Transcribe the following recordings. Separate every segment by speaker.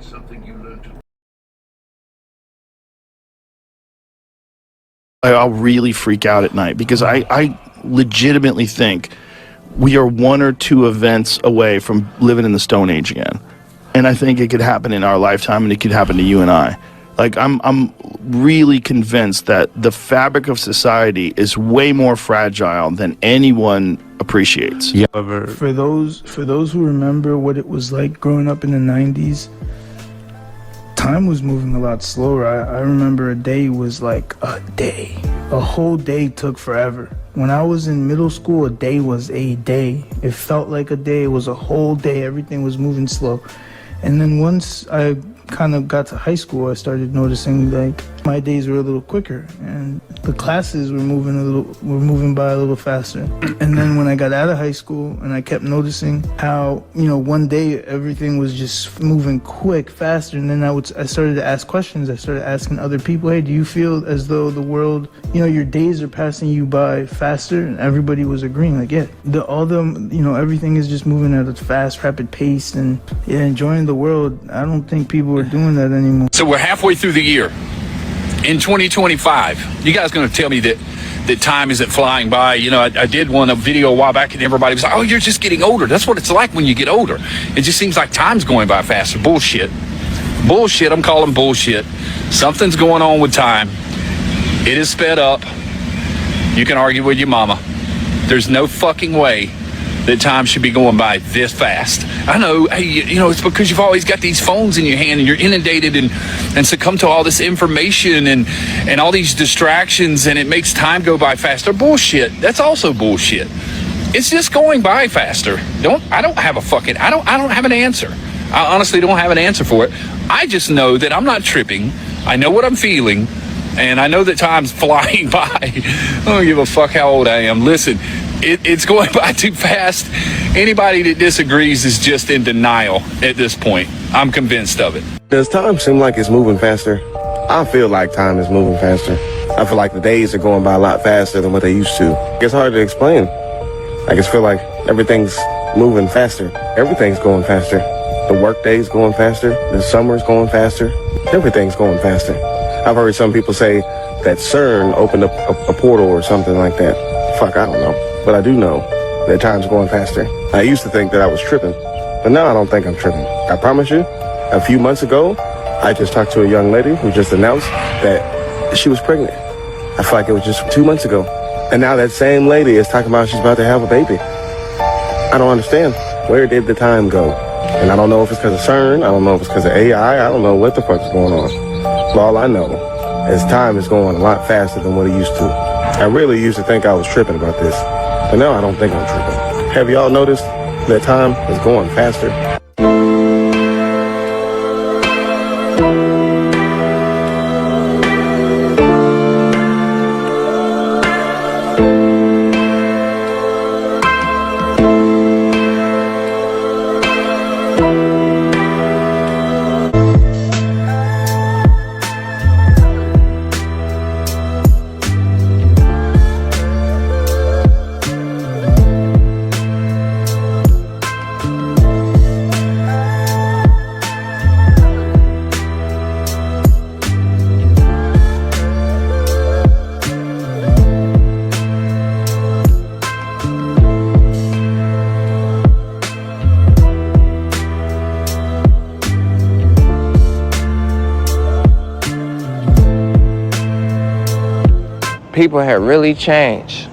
Speaker 1: something you learned to
Speaker 2: I'll really freak out at night because I legitimately think we are 1 or 2 events away from living in the Stone Age again. And I think it could happen in our lifetime, and it could happen to you and I. Like, I'm really convinced that the fabric of society is way more fragile than anyone appreciates.
Speaker 3: Yeah.
Speaker 4: For those who remember what it was like growing up in the 90s, time was moving a lot slower. I remember a day was like a day. A whole day took forever. When I was in middle school, a day was a day. It felt like a day. It was a whole day. Everything was moving slow. And then once I kind of got to high school, I started noticing like my days were a little quicker and the classes were moving by a little faster. And then when I got out of high school and I kept noticing how, you know, one day everything was just moving quick, faster, and then I started to ask questions. I started asking other people, hey, do you feel as though the world, you know, your days are passing you by faster? And everybody was agreeing, like, yeah, everything is just moving at a fast, rapid pace, and yeah, enjoying the world. I don't think people are doing that anymore.
Speaker 5: So we're halfway through the year. In 2025, you guys going to tell me that time isn't flying by? You know, I did a video a while back and everybody was like, oh, you're just getting older. That's what it's like when you get older. It just seems like time's going by faster. Bullshit. Bullshit. I'm calling bullshit. Something's going on with time. It is sped up. You can argue with your mama. There's no fucking way that time should be going by this fast. I know, hey, you know, it's because you've always got these phones in your hand and you're inundated and succumb to all this information and all these distractions, and it makes time go by faster. Bullshit. That's also bullshit. It's just going by faster. I don't have an answer. I honestly don't have an answer for it. I just know that I'm not tripping. I know what I'm feeling, and I know that time's flying by. I don't give a fuck how old I am. Listen, it's going by too fast. Anybody that disagrees is just in denial at this point. I'm convinced of it.
Speaker 6: Does time seem like it's moving faster? I feel like time is moving faster. I feel like the days are going by a lot faster than what they used to. It's hard to explain. I just feel like everything's moving faster. Everything's going faster. The workday's going faster. The summer's going faster. Everything's going faster. I've heard some people say that CERN opened up a portal or something like that. Fuck, I don't know. But I do know that time's going faster. I used to think that I was tripping, but now I don't think I'm tripping. I promise you, a few months ago, I just talked to a young lady who just announced that she was pregnant. I feel like it was just 2 months ago. And now that same lady is talking about she's about to have a baby. I don't understand. Where did the time go? And I don't know if it's because of CERN. I don't know if it's because of AI. I don't know what the fuck is going on. But all I know is time is going a lot faster than what it used to. I really used to think I was tripping about this. But now I don't think I'm tripping. Have y'all noticed that time is going faster?
Speaker 7: People have really changed,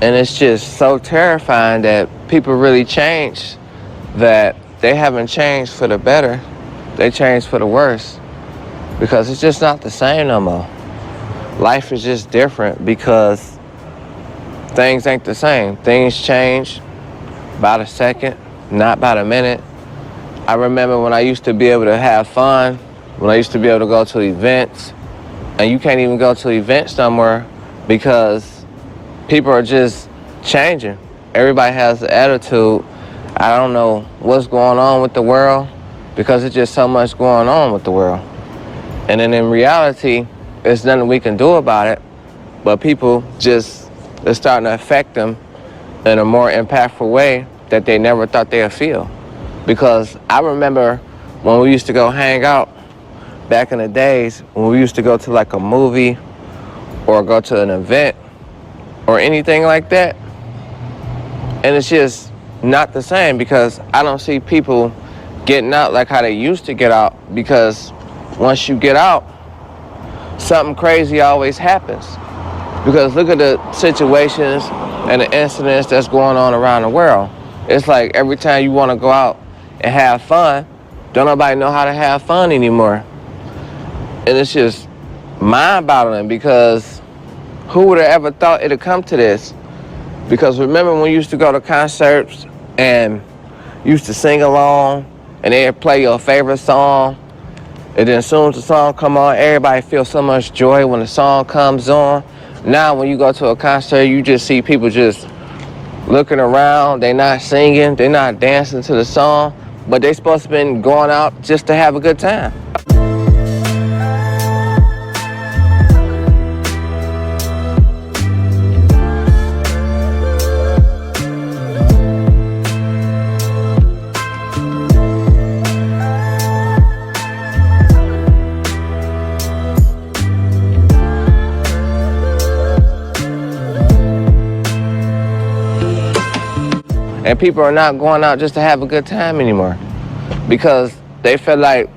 Speaker 7: and it's just so terrifying that people really change, that they haven't changed for the better, they changed for the worse, because it's just not the same no more. Life is just different because things ain't the same. Things change by the second, not by the minute. I remember when I used to be able to have fun, when I used to be able to go to events, and you can't even go to events somewhere because people are just changing. Everybody has the attitude. I don't know what's going on with the world because it's just so much going on with the world. And then in reality, there's nothing we can do about it, but people just, it's starting to affect them in a more impactful way that they never thought they'd feel. Because I remember when we used to go hang out back in the days, when we used to go to like a movie or go to an event or anything like that. And it's just not the same because I don't see people getting out like how they used to get out, because once you get out, something crazy always happens. Because look at the situations and the incidents that's going on around the world. It's like every time you want to go out and have fun, don't nobody know how to have fun anymore. And it's just mind-boggling, because who would have ever thought it'd come to this? Because remember when you used to go to concerts and used to sing along and they'd play your favorite song, and then as soon as the song come on, everybody feels so much joy when the song comes on. Now when you go to a concert, you just see people just looking around, they're not singing, they're not dancing to the song, but they're supposed to be going out just to have a good time. And people are not going out just to have a good time anymore, because they feel like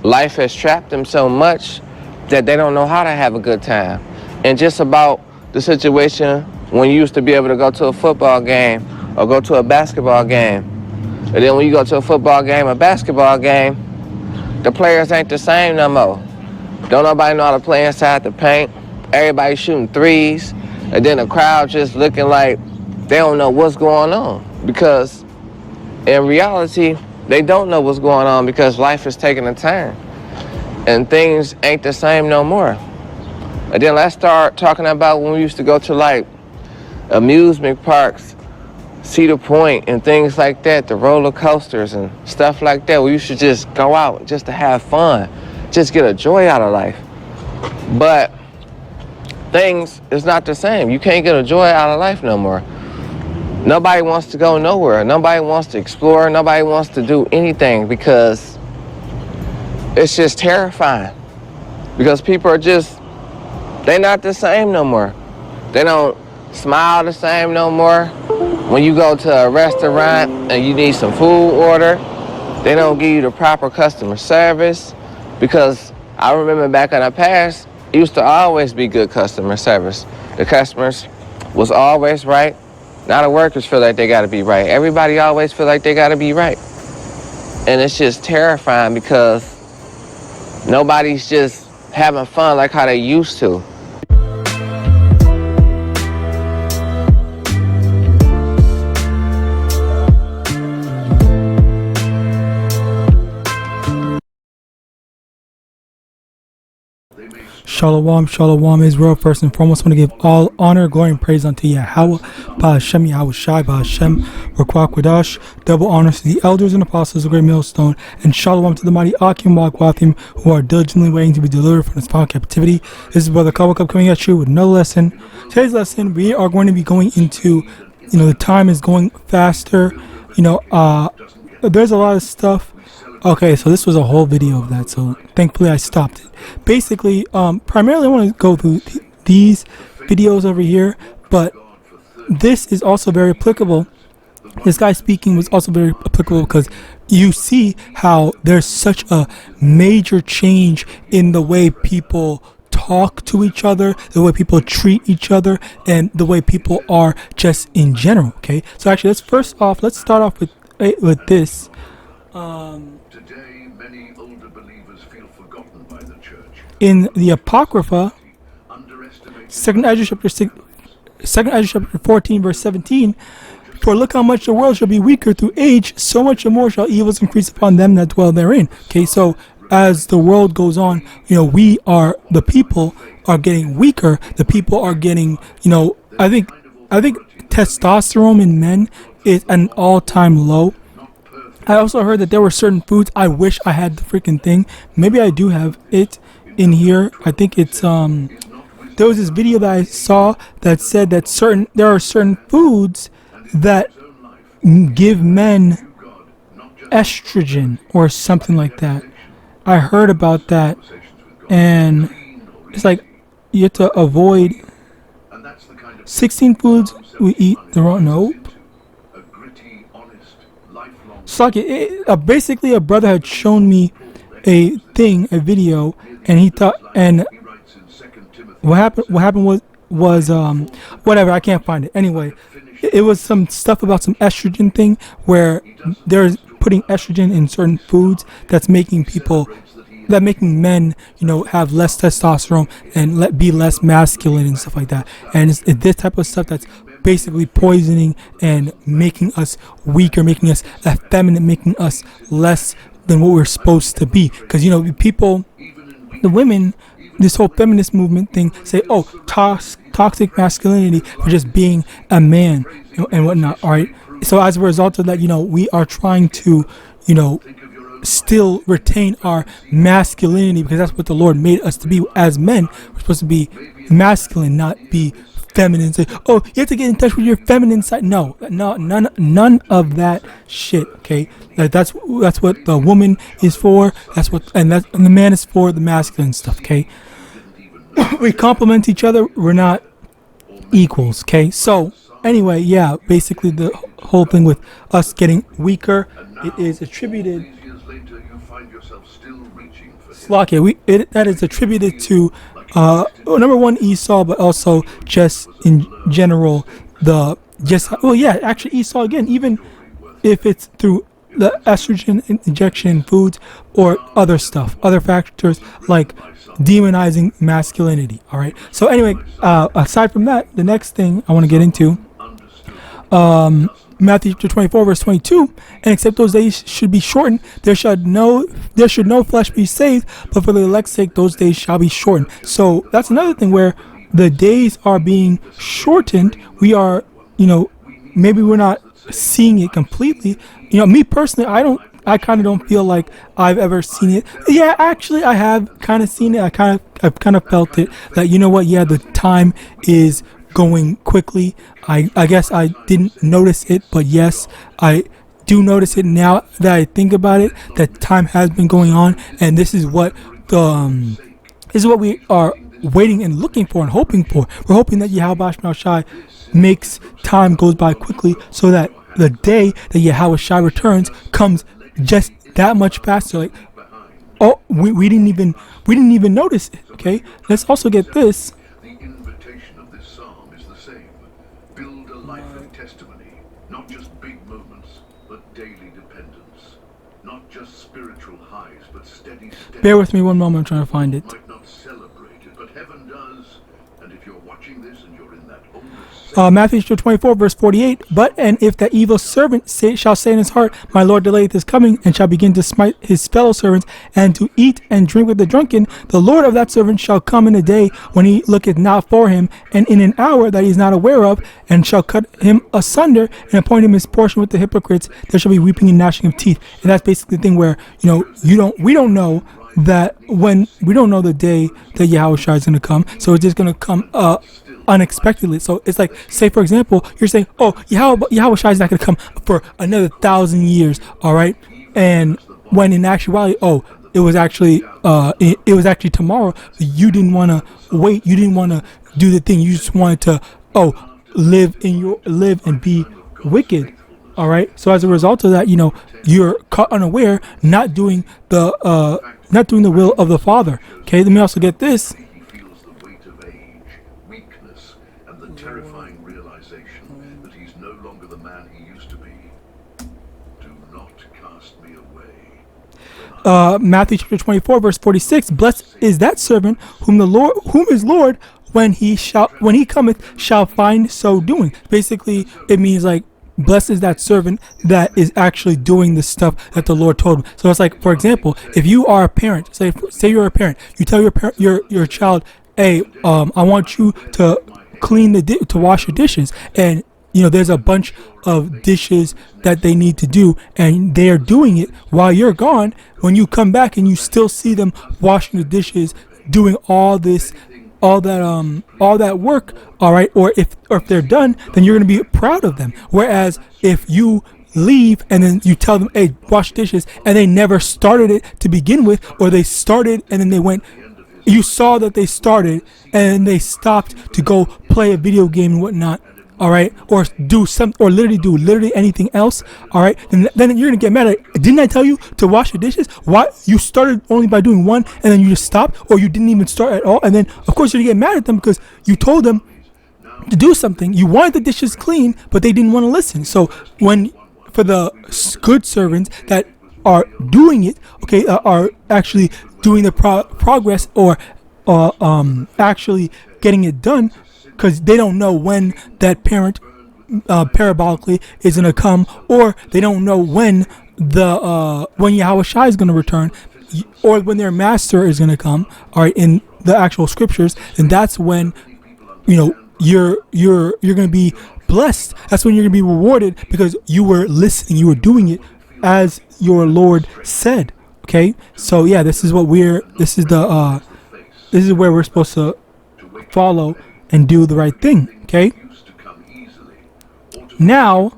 Speaker 7: life has trapped them so much that they don't know how to have a good time. And just about the situation when you used to be able to go to a football game or go to a basketball game. And then when you go to a football game or basketball game, the players ain't the same no more. Don't nobody know how to play inside the paint. Everybody shooting threes. And then the crowd just looking like they don't know what's going on. Because in reality, they don't know what's going on, because life is taking a turn and things ain't the same no more. And then let's start talking about when we used to go to like amusement parks, Cedar Point and things like that, the roller coasters and stuff like that. We used to just go out just to have fun, just get a joy out of life. But things is not the same. You can't get a joy out of life no more. Nobody wants to go nowhere. Nobody wants to explore. Nobody wants to do anything, because it's just terrifying. Because people are just, they're not the same no more. They don't smile the same no more. When you go to a restaurant and you need some food order, they don't give you the proper customer service. Because I remember back in the past, it used to always be good customer service. The customers was always right. Now the workers feel like they gotta be right. Everybody always feel like they gotta be right. And it's just terrifying, because nobody's just having fun like how they used to.
Speaker 1: Shalom, shalom, Israel. First and foremost, I want to give all honor, glory, and praise unto Yahawah, Ba'ashem, Yahawashi, Ba'ashem, Rakwakwadah. Double honors to the elders and apostles of the great millstone, and shalom to the mighty Akim Wagwathim, who are diligently waiting to be delivered from this foul captivity. This is Brother Kawakub coming at you with another lesson. Today's lesson, we are going to be going into, the time is going faster. There's a lot of stuff. Okay, so this was a whole video of that, so thankfully I stopped it. Basically, primarily I want to go through these videos over here, but this is also very applicable. This guy speaking was also very applicable, because you see how there's such a major change in the way people talk to each other, the way people treat each other, and the way people are just in general. Okay, so actually let's start off with this.
Speaker 3: Today, many older believers feel forgotten by the church.
Speaker 1: In the Apocrypha, Second Ezra chapter 14, verse 17, for look how much the world shall be weaker through age, so much more shall evils increase upon them that dwell therein. Okay, so as the world goes on, the people are getting weaker. The people are getting, I think testosterone in men is at an all-time low. I also heard that there were certain foods. I wish I had the freaking thing. Maybe I do have it in here. I think it's there was this video that I saw that said that there are certain foods that give men estrogen or something like that. I heard about that, and it's like you have to avoid 16 foods we eat the wrong. Nope. So like basically a brother had shown me a video, and he thought, and what happened was whatever, I can't find it. Anyway, it was some stuff about some estrogen thing where there's putting estrogen in certain foods that's making men, have less testosterone and be less masculine and stuff like that. And it's this type of stuff that's basically poisoning and making us weaker, making us effeminate, making us less than what we're supposed to be. Because people, the women, this whole feminist movement thing say, oh, toxic masculinity for just being a man and whatnot. All right. So as a result of that, we are trying to, still retain our masculinity, because that's what the Lord made us to be as men. We're supposed to be masculine, not be feminine. Say, oh, you have to get in touch with your feminine side. No, none of that shit. Okay, that's what the woman is for. And the man is for the masculine stuff. Okay, we complement each other. We're not equals. Okay, so anyway, yeah, basically the whole thing with us getting weaker, it is attributed. That is attributed to number one, Esau, but also just in general actually Esau again, even if it's through the estrogen injection in foods or other stuff, other factors like demonizing masculinity. All right. So anyway, aside from that, the next thing I want to get into, Matthew 24 verse 22, and except those days should be shortened, there should no flesh be saved, but for the elect's sake those days shall be shortened. So that's another thing where the days are being shortened. We are, maybe we're not seeing it completely. Me personally, I kind of don't feel like I've ever seen it. Yeah, actually I have kind of seen it. I've kind of felt it, that the time is going quickly. I guess I didn't notice it, but yes, I do notice it now that I think about it, that time has been going on, and this is what we are waiting and looking for and hoping for. We're hoping that YAHAWASHI makes time goes by quickly, so that the day that YAHAWASHI returns comes just that much faster. Like, oh, we didn't even notice it. Okay, let's also get this.
Speaker 3: Not just big moments, but daily dependence. Not just spiritual highs, but steady steps.
Speaker 1: Bear with me one moment, I'm trying to find it.
Speaker 3: Might not celebrate it, but heaven does. And if you're watching this and you're in that older
Speaker 1: Matthew 24 verse 48, and if that evil servant shall say in his heart, my Lord delayeth his coming, and shall begin to smite his fellow servants, and to eat and drink with the drunken, the Lord of that servant shall come in a day when he looketh not for him, and in an hour that he is not aware of, and shall cut him asunder, and appoint him his portion with the hypocrites. There shall be weeping and gnashing of teeth. And that's basically the thing where, we don't know that when we don't know the day that Yahawashi is going to come, so it's just going to come unexpectedly. So it's like, say for example, you're saying, oh, Yahawashi is not going to come for another 1,000 years, all right? And when in actuality, it was actually tomorrow. You didn't want to wait. You didn't want to do the thing. You just wanted to live and be wicked. All right. So as a result of that, you're caught unaware, not doing the will of the Father. Okay. Let me also get this.
Speaker 3: he feels the weight of age, weakness, and the terrifying realization that he's no longer the man he used to be. Do not cast me away.
Speaker 1: Matthew chapter 24 verse 46. Blessed is that servant whom his Lord when he cometh shall find so doing. Basically, it means like, blessed is that servant that is actually doing the stuff that the Lord told him. So it's like, for example, if you are a parent, say you're a parent, you tell your child, hey, I want you to to wash your dishes, and there's a bunch of dishes that they need to do, and they're doing it while you're gone. When you come back and you still see them washing the dishes, doing all that work, all right, or if they're done, then you're going to be proud of them. Whereas if you leave and then you tell them, hey, wash dishes, and they never started it to begin with, or they started and then they went, you saw that they started and they stopped to go play a video game and whatnot, all right, or do literally anything else, all right, then you're gonna get mad at, didn't I tell you to wash the dishes? Why you started only by doing one and then you just stopped, or you didn't even start at all? And then of course you're gonna get mad at them because you told them to do something, you wanted the dishes clean, but they didn't want to listen. So when, for the good servants that are doing it, okay, are actually doing the progress, or actually getting it done, because they don't know when that parent parabolically is going to come, or they don't know when when Yahawashi is going to return, or when their master is going to come, all right, in the actual scriptures. And that's when, you know, you're going to be blessed. That's when you're going to be rewarded, because you were listening, you were doing it as your Lord said. Okay, so yeah, this is where we're supposed to follow and do the right thing. Okay, now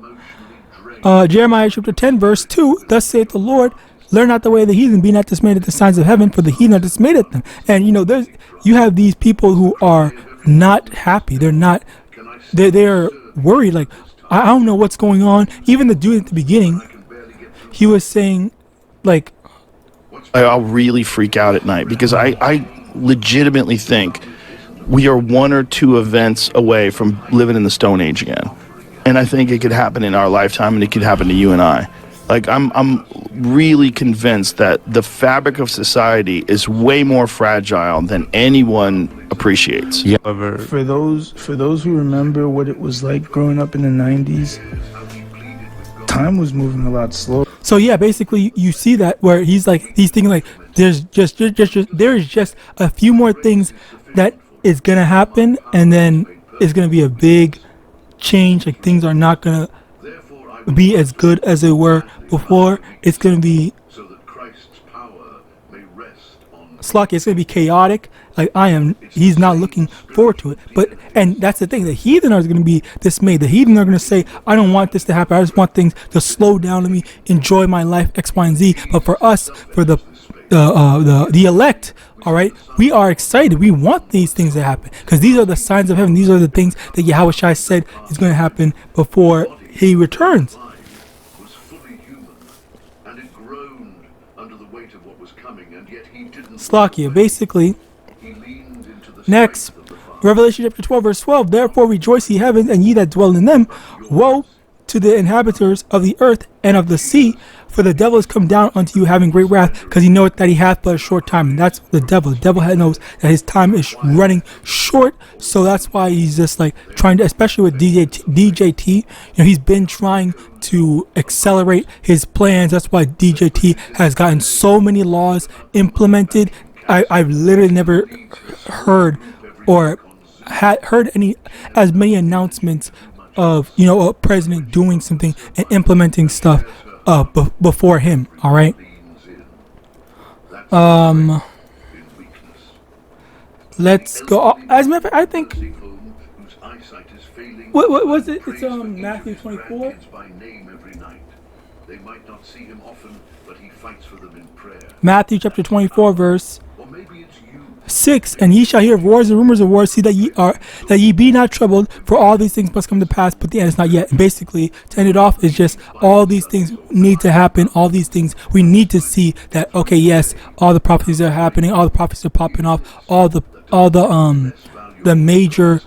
Speaker 1: Jeremiah chapter 10 verse 2, thus saith the Lord, learn not the way of the heathen, be not dismayed at the signs of heaven, for the heathen are dismayed at them. And you know, you have these people who are not happy. They're worried, like, I don't know what's going on. Even the dude at the beginning, he was saying, like,
Speaker 2: I'll really freak out at night, because I legitimately think we are one or two events away from living in the Stone Age again. And I think it could happen in our lifetime, and it could happen to you and I. Like, I'm really convinced that the fabric of society is way more fragile than anyone appreciates.
Speaker 4: Yeah. For those who remember what it was like growing up in the 90s, time was moving a lot slower.
Speaker 1: So yeah, basically you see that where he's thinking like, there's just a few more things that is gonna happen, and then it's gonna be a big change. Like, things are not gonna be as good as they were before. It's going to be slocky. It's going to be chaotic. Like, he's not looking forward to it. And that's the thing, the heathen are going to be dismayed. The heathen are going to say, I don't want this to happen. I just want things to slow down. Let me enjoy my life, X, Y, and Z. But for us, for the elect, all right, we are excited. We want these things to happen, because these are the signs of heaven. These are the things that Yahawashi said is going to happen before he returns.
Speaker 3: Was fully human, and it groaned under the weight of what was coming, and yet he didn't.
Speaker 1: Slakia, basically.
Speaker 3: He leaned into the
Speaker 1: Next,
Speaker 3: strength of the Father.
Speaker 1: Revelation chapter 12, verse 12. Therefore rejoice, ye heavens, and ye that dwell in them. Woe to the inhabitants of the earth and of the sea, for the devil is come down unto you, having great wrath, because he knoweth that he hath but a short time. And that's the devil. The devil knows that his time is running short, so that's why he's just like trying to, especially with DJT, you know, he's been trying to accelerate his plans. That's why DJT has gotten so many laws implemented. I've literally never heard or had heard as many announcements of, you know, a president doing something and implementing stuff before him. All right. Let's go. As a matter of fact, I think. What was it? It's Matthew 24. Matthew chapter 24, verse 6. And ye shall hear of wars and rumors of wars. See that ye be not troubled, for all these things must come to pass, but the end is not yet. And basically, to end it off, is just all these things need to happen. All these things we need to see that, okay, yes, all the prophecies are happening, all the prophecies are popping off, all the major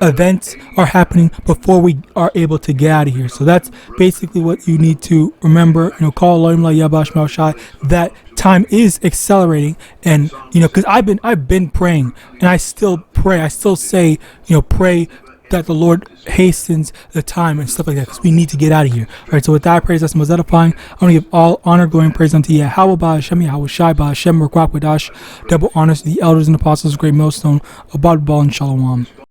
Speaker 1: events are happening before we are able to get out of here. So that's basically what you need to remember. You know, call LAWAYA that time is accelerating, and you know, because I've been praying, and I still pray. I still say, you know, pray that the Lord hastens the time and stuff like that, because we need to get out of here. All right. So with that, I praise that's most edifying. I want to give all honor, glory, and praise unto YAHAWAH, YAHAWASHI, double honors to the elders and apostles of Great Millstone, Abad, and Shalom.